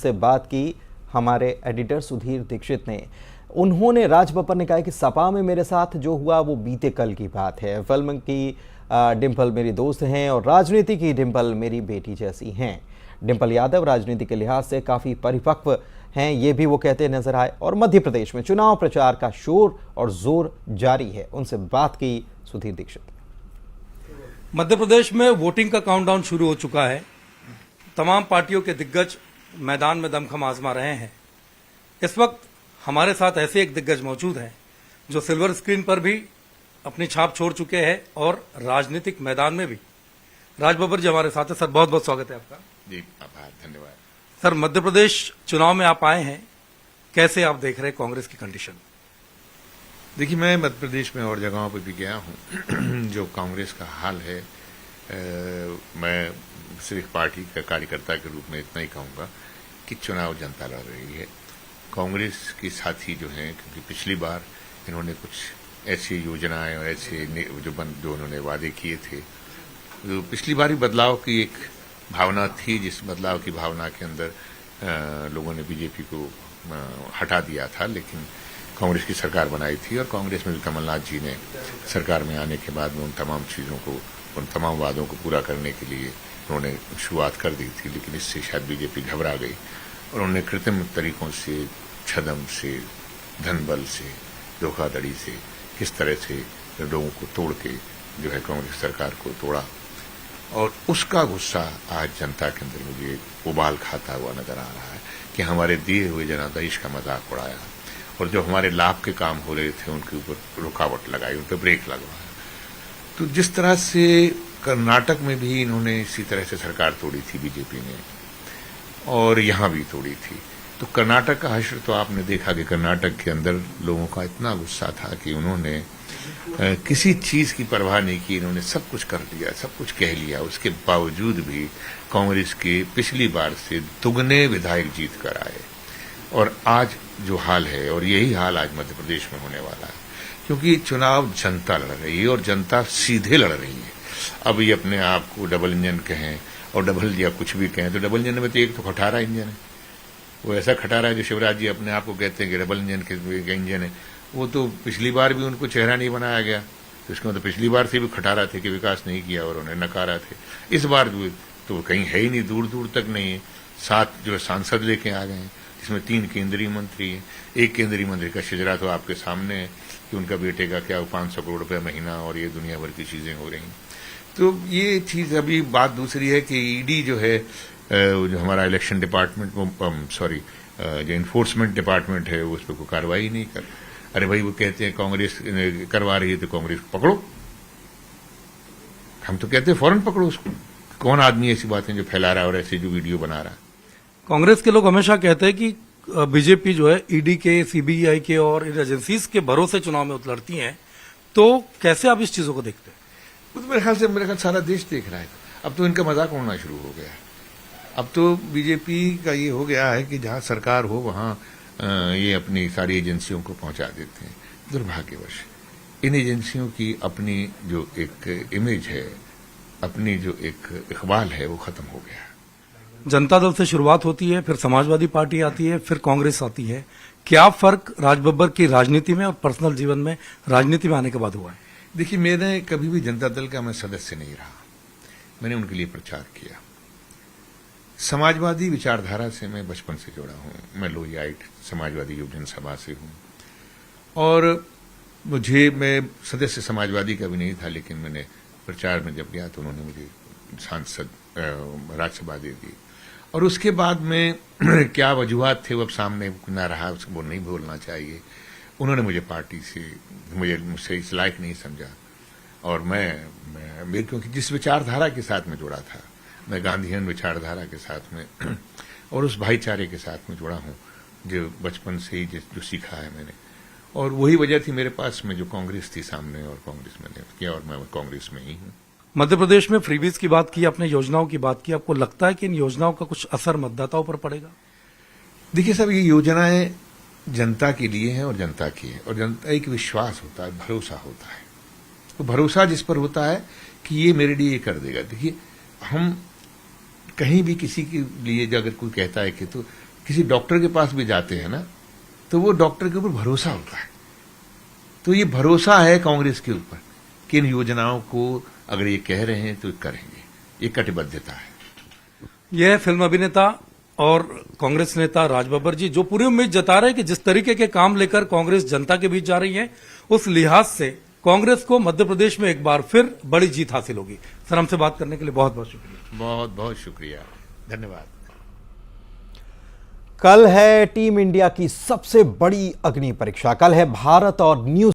से बात की हमारे एडिटर सुधीर दीक्षित ने। उन्होंने राज बब्बर ने कहा कि सपा में मेरे साथ जो हुआ वो बीते कल की बात है। फिल्म की डिम्पल मेरी दोस्त हैं और राजनीति की डिम्पल मेरी बेटी जैसी हैं। डिम्पल यादव राजनीति के लिहाज से काफ़ी परिपक्व हैं, ये भी वो कहते नजर आए। और मध्य प्रदेश में चुनाव प्रचार का शोर और जोर जारी है। उनसे बात की सुधीर दीक्षित। मध्य प्रदेश में वोटिंग का काउंटडाउन शुरू हो चुका है। तमाम पार्टियों के दिग्गज मैदान में दमखम आजमा रहे हैं। इस वक्त हमारे साथ ऐसे एक दिग्गज मौजूद हैं जो सिल्वर स्क्रीन पर भी अपनी छाप छोड़ चुके हैं और राजनीतिक मैदान में भी। राज बब्बर जी हमारे साथ हैं। सर बहुत बहुत स्वागत है आपका। जी आभार, धन्यवाद। सर मध्य प्रदेश चुनाव में आप आए हैं, कैसे आप देख रहे हैं कांग्रेस की कंडीशन? देखिए, मैं मध्य प्रदेश में और जगहों पर भी गया हूं। जो कांग्रेस का हाल है, मैं सिर्फ पार्टी का कार्यकर्ता के रूप में इतना ही कहूंगा कि चुनाव जनता लड़ रही है। कांग्रेस के साथी जो हैं, क्योंकि पिछली बार इन्होंने कुछ ऐसी योजनाएं और ऐसे जो उन्होंने वादे किए थे, तो पिछली बार भी बदलाव की एक भावना थी, जिस बदलाव की भावना के अंदर लोगों ने बीजेपी को हटा दिया था, लेकिन कांग्रेस की सरकार बनाई थी और कांग्रेस में भी कमलनाथ जी ने सरकार में आने के बाद में उन तमाम चीज़ों को, उन तमाम वादों को पूरा करने के लिए उन्होंने शुरुआत कर दी थी। लेकिन इससे शायद बीजेपी घबरा गई और उन्होंने कृत्रिम तरीकों से, छदम से, धनबल से, धोखाधड़ी से, किस तरह से लोगों को तोड़ के जो है कांग्रेस सरकार को तोड़ा। और उसका गुस्सा आज जनता के अंदर मुझे उबाल खाता हुआ नजर आ रहा है कि हमारे दिए हुए जनादेश का मजाक उड़ाया और जो हमारे लाभ के काम हो रहे थे उनके ऊपर रुकावट लगाई, उन पर ब्रेक लगवाया। तो जिस तरह से कर्नाटक में भी इन्होंने इसी तरह से सरकार तोड़ी थी बीजेपी ने, और यहां भी तोड़ी थी। तो कर्नाटक का हश्र तो आपने देखा कि कर्नाटक के अंदर लोगों का इतना गुस्सा था कि उन्होंने किसी चीज की परवाह नहीं की, इन्होंने सब कुछ कर लिया, सब कुछ कह लिया। उसके बावजूद भी कांग्रेस के पिछली बार से दुगने विधायक जीत कर आए। और आज जो हाल है, और यही हाल आज मध्य प्रदेश में होने वाला है, क्योंकि चुनाव जनता लड़ रही है और जनता सीधे लड़ रही है। अब ये अपने आप को डबल इंजन कहें और डबल या कुछ भी कहें, तो डबल इंजन में तो एक तो खटारा इंजन है, वो ऐसा खटारा है जो शिवराज जी अपने आप को कहते हैं कि डबल इंजन के इंजन है। वो तो पिछली बार भी उनको चेहरा नहीं बनाया गया, तो इसका मतलब पिछली बार से भी खटारा थे कि विकास नहीं किया और उन्हें नकारा थे। इस बार तो कहीं है ही नहीं, दूर दूर तक नहीं है। 7 जो सांसद लेके आ गए हैं, जिसमें 3 केंद्रीय मंत्री हैं। एक केंद्रीय मंत्री का शिजरा तो आपके सामने है कि उनका बेटे का क्या 500 करोड़ रुपये महीना और ये दुनिया भर की चीजें हो रही। तो ये चीज, अभी बात दूसरी है कि ईडी जो है, जो हमारा इलेक्शन डिपार्टमेंट, जो इन्फोर्समेंट डिपार्टमेंट है, वो उस पर कोई कार्रवाई नहीं कर। अरे भाई, वो कहते हैं कांग्रेस करवा रही है तो कांग्रेस पकड़ो। हम तो कहते हैं फौरन पकड़ो उसको। कौन आदमी ऐसी बातें जो फैला रहा है और ऐसी जो वीडियो बना रहा है? कांग्रेस के लोग हमेशा कहते हैं कि बीजेपी जो है ईडी के, सीबीआई के और एजेंसीज के भरोसे चुनाव में उतरती हैं। तो कैसे आप इस चीजों को देखते हैं? तो मेरे ख्याल सारा देश देख रहा है। अब तो इनका मजाक उड़ना शुरू हो गया है। अब तो बीजेपी का ये हो गया है कि जहां सरकार हो वहां ये अपनी सारी एजेंसियों को पहुंचा देते हैं। दुर्भाग्यवश इन एजेंसियों की अपनी जो एक इमेज है, अपनी जो एक इकबाल है, वो खत्म हो गया है। जनता दल से शुरुआत होती है, फिर समाजवादी पार्टी आती है, फिर कांग्रेस आती है। क्या फर्क राज बब्बर की राजनीति में और पर्सनल जीवन में राजनीति में आने के बाद हुआ है? देखिए, मैंने कभी भी जनता दल का मैं सदस्य नहीं रहा। मैंने उनके लिए प्रचार किया। समाजवादी विचारधारा से मैं बचपन से जुड़ा हूं। मैं लोहियाइट समाजवादी युव जनसभा से हूं और मैं सदस्य समाजवादी का भी नहीं था, लेकिन मैंने प्रचार में जब गया तो उन्होंने मुझे सांसद राज्यसभा दे दी। और उसके बाद में क्या वजूहत थे वो अब सामने न रहा, वो नहीं बोलना चाहिए। उन्होंने मुझे पार्टी से मुझसे इस लायक नहीं समझा। और मैं क्योंकि जिस विचारधारा के साथ में जुड़ा था, मैं गांधीयन विचारधारा के साथ में और उस भाईचारे के साथ में जुड़ा हूं जो बचपन से ही जो सीखा है मैंने। और वही वजह थी मेरे पास में जो कांग्रेस थी सामने, और कांग्रेस मैंने किया और मैं कांग्रेस में ही हूं। मध्य प्रदेश में फ्रीबीज की बात की, आपने योजनाओं की बात की। आपको लगता है कि इन योजनाओं का कुछ असर मतदाताओं पर पड़ेगा? देखिए साहब, ये योजनाएं जनता के लिए हैं और जनता की है, और जनता एक विश्वास होता है, भरोसा होता है। तो भरोसा जिस पर होता है कि ये मेरे लिए ये कर देगा। देखिए, हम कहीं भी किसी के लिए अगर कोई कहता है कि तो किसी डॉक्टर के पास भी जाते हैं ना, तो वो डॉक्टर के ऊपर भरोसा होता है। तो ये भरोसा है कांग्रेस के ऊपर कि इन योजनाओं को अगर ये कह रहे हैं तो करेंगे, ये कटिबद्धता है। यह फिल्म अभिनेता और कांग्रेस नेता राज बब्बर जी जो पूरी उम्मीद जता रहे हैं कि जिस तरीके के काम लेकर कांग्रेस जनता के बीच जा रही है, उस लिहाज से कांग्रेस को मध्य प्रदेश में एक बार फिर बड़ी जीत हासिल होगी। सर, हमसे बात करने के लिए बहुत बहुत शुक्रिया। बहुत बहुत शुक्रिया, धन्यवाद। कल है टीम इंडिया की सबसे बड़ी अग्नि परीक्षा। कल है भारत और न्यू